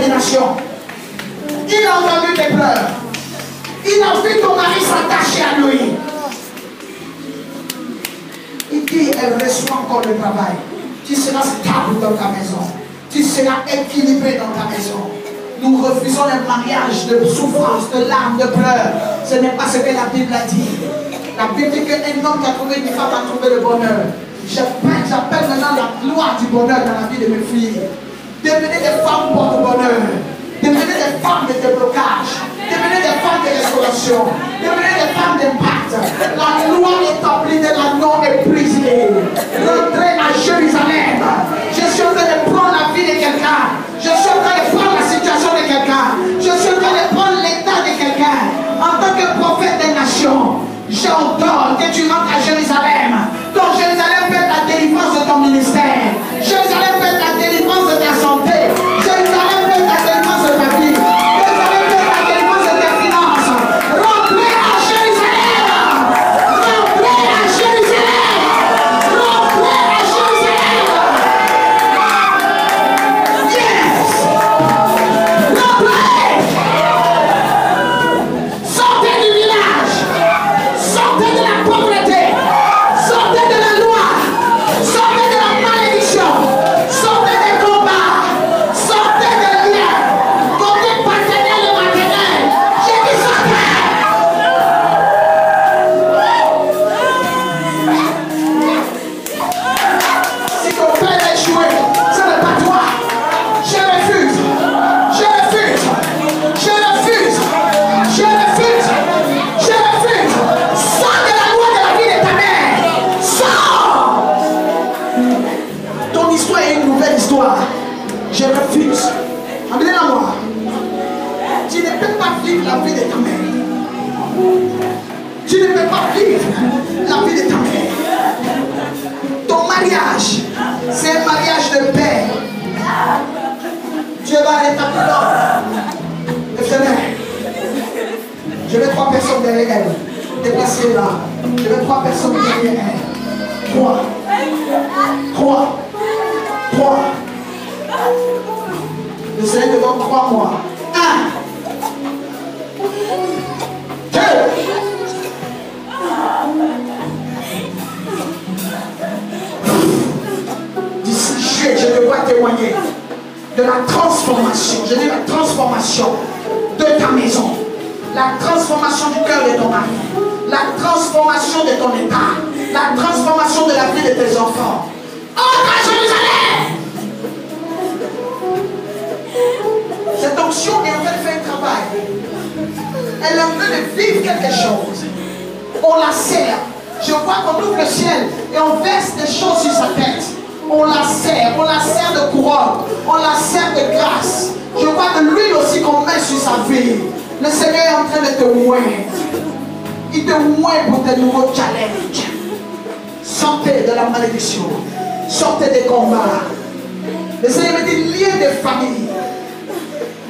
détermination. Il a entendu tes pleurs. Il a vu ton mari s'attacher à lui. Il dit, elle reçoit encore le travail. Tu seras stable dans ta maison. Tu seras équilibré dans ta maison. Nous refusons le mariage de souffrance, de larmes, de pleurs. Ce n'est pas ce que la Bible a dit. La Bible dit qu'un homme qui a trouvé une femme a trouvé le bonheur. J'appelle maintenant la gloire du bonheur dans la vie de mes filles. Devenez des femmes porte-bonheur. Devenez des femmes de déblocage. Devenez des femmes de restauration. Devenez des femmes d'impact. La loi établie de la norme est brisée. Rentrez à Jérusalem. Je suis en train de prendre la vie de quelqu'un. Je suis en train de prendre la situation de quelqu'un. Je suis en train de prendre l'état de quelqu'un. En tant que prophète des nations, j'ordonne que tu rentres à Jérusalem. Donc Jérusalem fait la délivrance de ton ministère. Jérusalem fait la délivrance de ta santé. Jérusalem fait la délivrance de ta vie. Jérusalem fait la délivrance de tes finances. Rentrez à Jérusalem. Rentrez à Jérusalem. Rentrez à Jérusalem. Yes. Rentrez. Sortez du village. Sortez de la pauvreté. Sortez de la loi. Sortez de la malédiction. Sortez des combats. Sortez des liens. Côté paternel et maternel. J'ai dit sortez. Si ton père est échoué, ce n'est pas toi. Je refuse. Je refuse. Je refuse. Je refuse. Je refuse. Sors de la loi de la vie de ta mère. Sors. Ton histoire est une nouvelle histoire. Je refuse. Amenez-la moi. Tu ne peux pas vivre la vie de ta mère. Tu ne peux pas vivre la vie de ta mère. Ton mariage, c'est un mariage de paix. Dieu va rétablir l'ordre. Éternel, je veux 3 personnes derrière elle. Déplacez là. Je veux 3 personnes derrière elle. 3. 3. 3. Le Seigneur te donne 3 mois. 1. 2. D'ici juillet, je te vois témoigner de la transformation. Je dis la transformation de ta maison. La transformation du cœur de ton mari. La transformation de ton état. La transformation de la vie de tes enfants. Entre à Jérusalem! Cette onction est en train de faire un travail. Elle est en train de vivre quelque chose. On la serre. Je vois qu'on ouvre le ciel et on verse des choses sur sa tête. On la serre de couronne, on la serre de grâce. Je vois de l'huile aussi qu'on met sur sa vie. Le Seigneur est en train de te oindre. Il te oint pour tes nouveaux challenges. Sortez de la malédiction. Sortez des combats. Le Seigneur me dit lier des familles.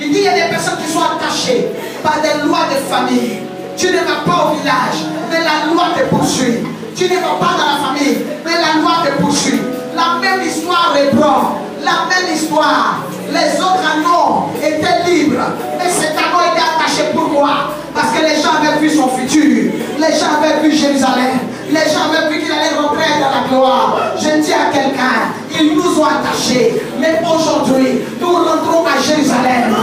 Il dit il y a des personnes qui sont attachées par des lois de famille. Tu ne vas pas au village, mais la loi te poursuit. Tu ne vas pas dans la famille, mais la loi te poursuit. La même histoire reprend. La même histoire. Les autres anneaux étaient libres, mais cet anneau était attaché. Pourquoi? Parce que les gens avaient vu son futur. Les gens avaient vu Jérusalem. Les gens avaient vu qu'il allait rentrer dans la gloire. Je dis à quelqu'un, ils nous ont attachés. Mais aujourd'hui, nous rentrons à Jérusalem.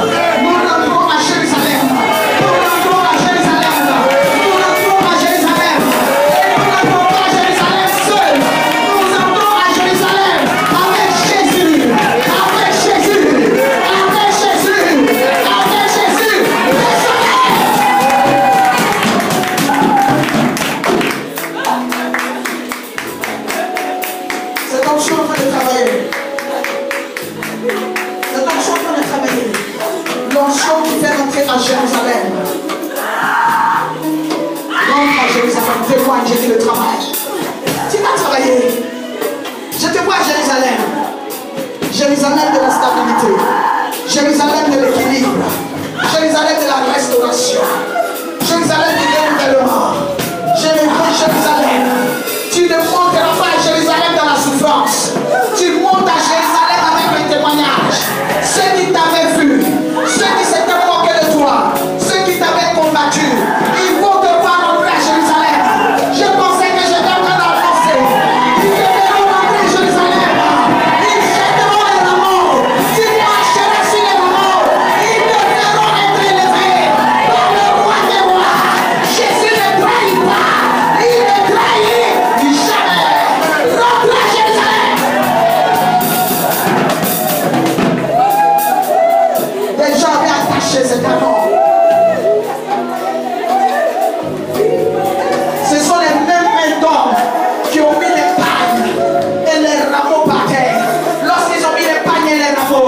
Nous rentrons à Jérusalem. Nous rentrons à Jérusalem. Nous rentrons à Jérusalem. Et nous n'entrons pas à Jérusalem seuls. Nous entrons à Jérusalem avec Jésus. Avec Jésus. Avec Jésus. Avec Jésus. C'est donc je suis en train de travailler.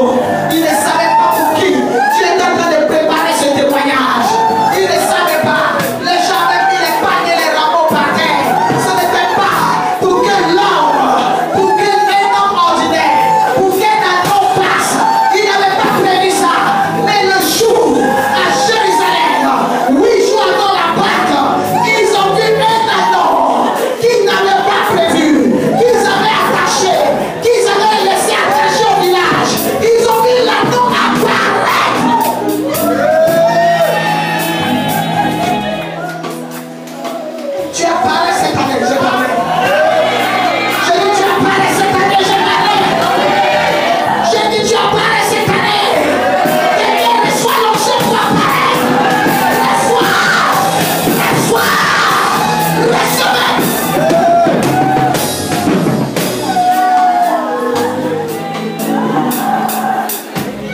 rameaux. Il ne savait pas pour qui. Dieu est en train de préparer ce témoignage. Il ne savait pas. Les gens avaient mis les pagnes et les rameaux par terre. Ce n'était pas pour que l'homme, pour qu'un homme ordinaire, pour qu'un ado passe. Il n'avait pas prévu ça. Mais le jour à Jérusalem, 8 jours avant la Pâque, ils ont vu un ado qu'ils n'avaient pas prévu, qu'ils avaient attaché, qu'ils avaient laissé attacher au village. Ils ont vu l'ado apparaître. Tu apparais cette année, je parlais. J'ai dit tu apparais cette année, je parlais. J'ai dit tu apparais cette année. Et bien reçois l'onction pour apparaître.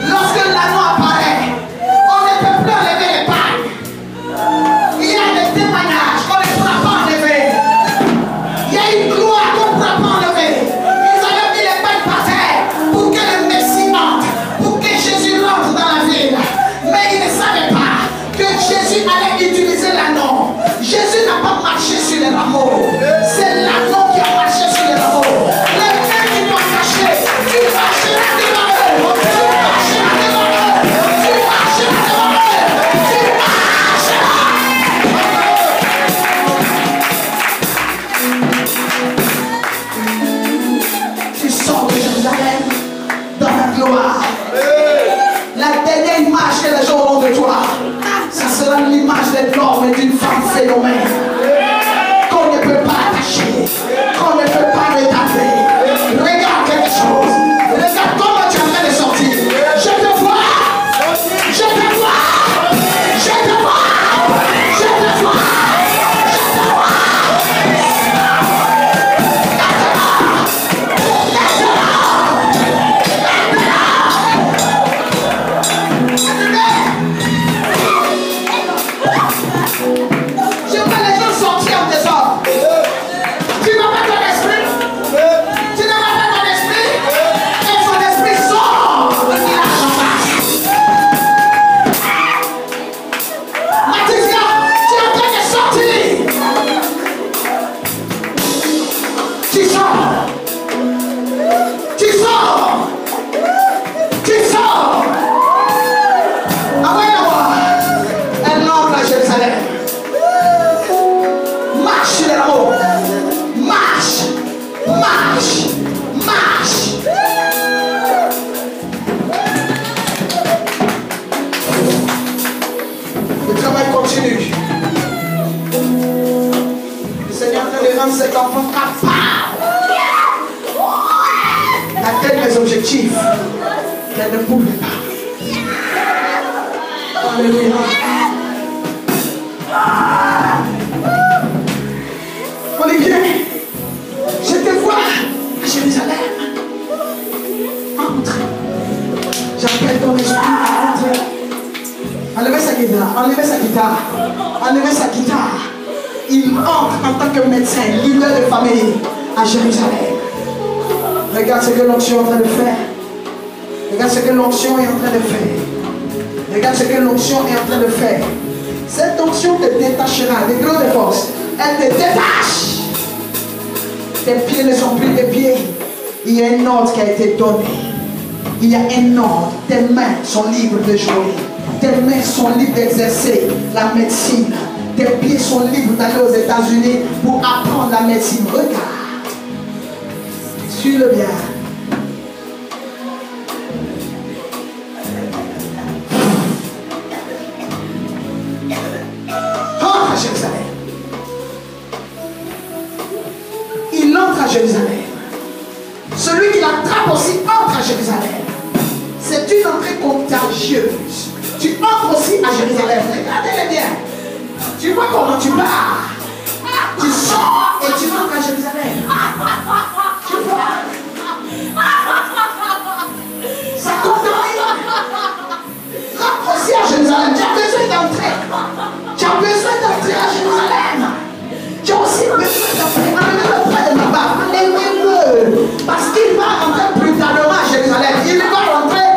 Lorsque l'anneau apparaît, on ne peut plus enlever les pagnes. Il y a des témoignages qu'on ne pourra pas enlever. Il y a une gloire qu'on ne pourra pas enlever. Ils avaient mis les pagnes par terre pour que le Messie entre, pour que Jésus rentre dans la ville. Mais ils ne savaient pas que Jésus allait utiliser l'anneau. Jésus n'a pas marché sur les rameaux. C'est l'anneau qui a marché sur les rameaux. Les mains qui l'ont caché, tu marcheras devant eux. Tu marcheras devant eux. Tu marcheras devant eux. Tu marcheras. Tu sors de Jérusalem dans la gloire. La dernière image que les gens auront de toi, ça sera l'image de l'homme et d'une femme phénomène. Qu'on ne peut pas attacher, qu'on ne peut pas regarder. Regarde quelque chose. Regarde comment tu es en train de sortir. Je te vois. Je te vois. Je te vois. Je te vois. Je te vois. Je vois les gens sortir en désordre. Tu n'as pas ton esprit. Tu n'as pas ton esprit. Et son esprit sort de village en face. Mathisia, tu es en train de sortir. Tu sors. Tu sors. Tu sors. Envoyez-moi un homme à Jérusalem. Marche sur les rameaux. Marche. Marche. Marche. Le travail continue. Le Seigneur est en train de rendre cet enfant capable d'atteindre les objectifs qu'elle ne pouvait pas. Alléluia. Olivier, je te vois à Jérusalem. Entre. J'appelle ton esprit à entrer. Enlevez sa guitare, enlevez sa guitare, enlevez sa guitare. Il entre en tant que médecin, leader de famille à Jérusalem. Regarde ce que l'onction est en train de faire. Regarde ce que l'onction est en train de faire. Regarde ce que l'onction est en train de faire. Cette onction te détachera des grandes forces. Elle te détache. Tes pieds ne sont plus tes pieds. Il y a un ordre qui a été donné. Il y a un ordre. Tes mains sont libres de jouer. Tes mains sont libres d'exercer la médecine. Tes pieds sont libres d'aller aux États-Unis pour apprendre la médecine. Regarde. Suis-le bien. Entre à Jérusalem. Il entre à Jérusalem. Celui qui l'attrape aussi entre à Jérusalem. C'est une entrée contagieuse. Tu entres aussi à Jérusalem. Regardez-les bien. Tu vois comment tu pars. Tu sors et tu entres à Jérusalem. Tu vois. Ça contamine. Rentre aussi à Jérusalem. Tu as besoin d'entrer. Tu as besoin d'entrer à Jérusalem. Tu as aussi besoin d'entrer. Enlevez-le près de ma barbe. Enlevez-le. Parce qu'il va rentrer brutalement à Jérusalem. Il va rentrer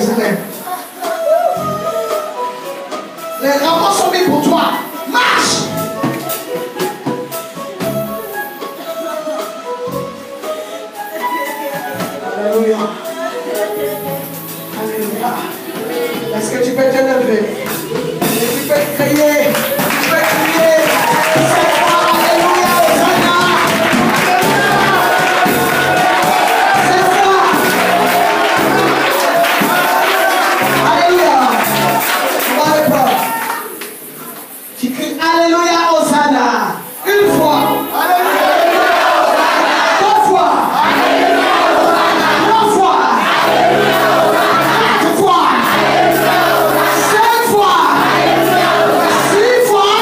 Jérusalem. Les rapports sont mis pour toi. Marche! Alléluia. Alléluia. Est-ce que tu peux te lever? Et tu peux crier. Tu peux crier. C'est toi. Alléluia. Hosanna. C'est toi. Alléluia. On va le prendre. Tu cries Alléluia. Hosanna. Une fois. Alléluia. Deux fois. Trois fois. Quatre fois. Cinq fois. Six fois.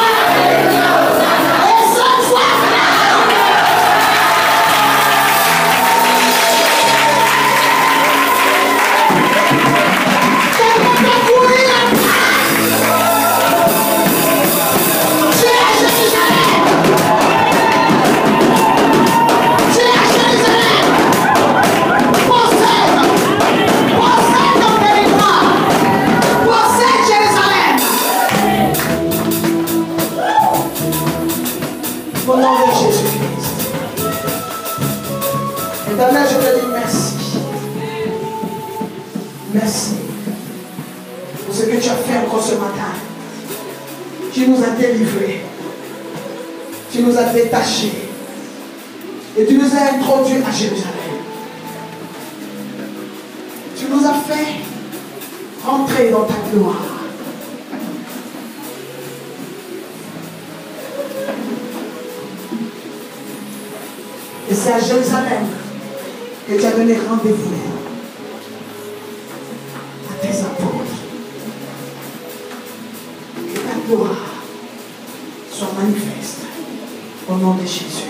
Et sept fois. Quelqu'un peut courir. Tu es à Jérusalem. Tu es à Jérusalem. Possède. Possède ton territoire. Possède Jérusalem. Au nom de Jésus-Christ. Éternel, je te dis merci. Merci pour ce que tu as fait encore ce matin. Tu nous as délivrés. Tu nous as détachés. Et tu nous as introduits à Jérusalem. Tu nous as fait rentrer dans ta gloire. Et c'est à Jérusalem que tu as donné rendez-vous à tes apôtres. Que ta gloire soit manifeste au nom de Jésus.